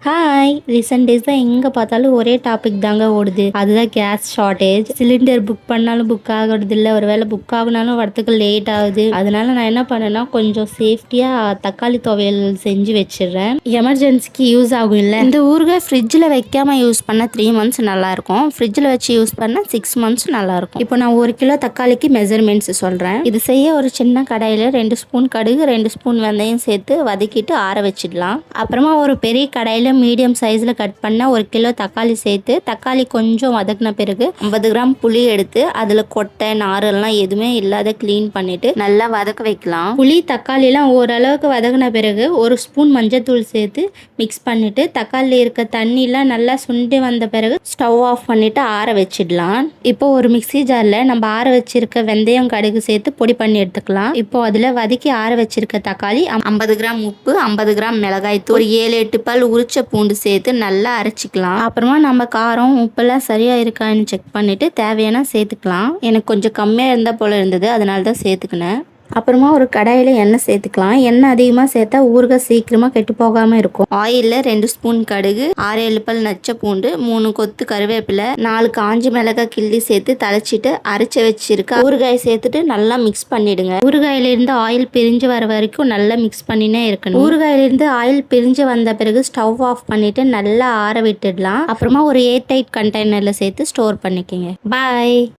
Hi, recent டேஸ்ல எங்க பார்த்தாலும் ஒரே டாபிக் தாங்க ஓடுது. அதுதான் கேஸ் ஷார்ட்டேஜ். சிலிண்டர் புக் பண்ணாலும் புக் ஆகுறது இல்ல, ஒருவேளை புக் ஆகுனாலும் வரத்துக்கு லேட் ஆகுது. அதனால நான் என்ன பண்ணேன்னா, கொஞ்சம் சேஃப்டியா தக்காளி துவையல் செஞ்சு வச்சிடுறேன். எமர்ஜென்சிக்கு யூஸ் ஆகும் இல்ல. இந்த ஊறுகாய் ஃப்ரிட்ஜில் வைக்காம யூஸ் பண்ண 3 months நல்லா இருக்கும். ஃப்ரிட்ஜில் வச்சு யூஸ் பண்ண 6 months நல்லா இருக்கும். இப்போ நான் 1 கிலோ தக்காளிக்கு மெஷர்மெண்ட்ஸ் சொல்றேன். இது செய்ய ஒரு சின்ன கடாயில 2 ஸ்பூன் கடுகு, 2 ஸ்பூன் வெந்தயம் சேர்த்து வதக்கிட்டு ஆற வச்சிடலாம். அப்புறமா ஒரு பெரிய கடாயில மீடியம் சைஸ்ல கட் பண்ண 1 கிலோ தக்காளி சேர்த்து தக்காளி கொஞ்சம் வதக்கின பிறகு 50 கிராம் புளி எடுத்து அதுல கொட்டை நாரெல்லாம் எதுவுமே இல்லாத கிளீன் பண்ணிட்டு நல்லா வதக்க வைக்கலாம். புளி தக்காளி எல்லாம் ஓரளவுக்கு வதக்கின பிறகு 1 ஸ்பூன் மஞ்சத்தூள் சேர்த்து மிக்ஸ் பண்ணிட்டு தக்காளியில் இருக்க தண்ணி எல்லாம் நல்லா சுண்டி வந்த பிறகு ஸ்டவ் ஆஃப் பண்ணிட்டு ஆற வச்சிடலாம். இப்போ ஒரு மிக்ஸி ஜார்ல நம்ம ஆற வச்சிருக்க வெந்தயம் கடுகு சேர்த்து பொடி பண்ணி எடுத்துக்கலாம். இப்போ அதுல வதக்கி ஆற வச்சிருக்க தக்காளி, 50 கிராம் உப்பு, 50 கிராம் மிளகாய் தூள், 7-8 பல் உரிச்ச பூண்டு சேர்த்து நல்லா அரைச்சிக்கலாம். அப்புறமா நம்ம காரம் உப்பெல்லாம் சரியா இருக்கான்னு செக் பண்ணிட்டு தேவையான சேர்த்துக்கலாம். எனக்கு கொஞ்சம் கம்மியா இருந்தா போல இருந்தது, அதனால தான் சேர்த்துக்கினேன். அப்புறமா ஒரு கடாயில் எண்ணெய் சேர்த்துக்கலாம். எண்ணெய் அதிகமாக சேர்த்தா ஊறுகாய் சீக்கிரமாக கெட்டு போகாமல் இருக்கும். ஆயிலில் 2 ஸ்பூன் கடுகு, 6-7 பல் நச்ச பூண்டு, 3 கொத்து கருவேப்பிலை, 4 காஞ்சி மிளகாய் கிள்ளி சேர்த்து தழைச்சிட்டு அரைச்சி வச்சிருக்க ஊறுகாய் சேர்த்துட்டு நல்லா மிக்ஸ் பண்ணிடுங்க. ஊறுகாயிலிருந்து ஆயில் பிரிஞ்சு வர வரைக்கும் நல்லா மிக்ஸ் பண்ணினே இருக்கணும். ஊறுகாயிலிருந்து ஆயில் பிரிஞ்சு வந்த பிறகு ஸ்டவ் ஆஃப் பண்ணிட்டு நல்லா ஆற விட்டுடலாம். அப்புறமா ஒரு ஏர் டைட் கண்டெய்னரில் சேர்த்து ஸ்டோர் பண்ணிக்கோங்க. பாய்.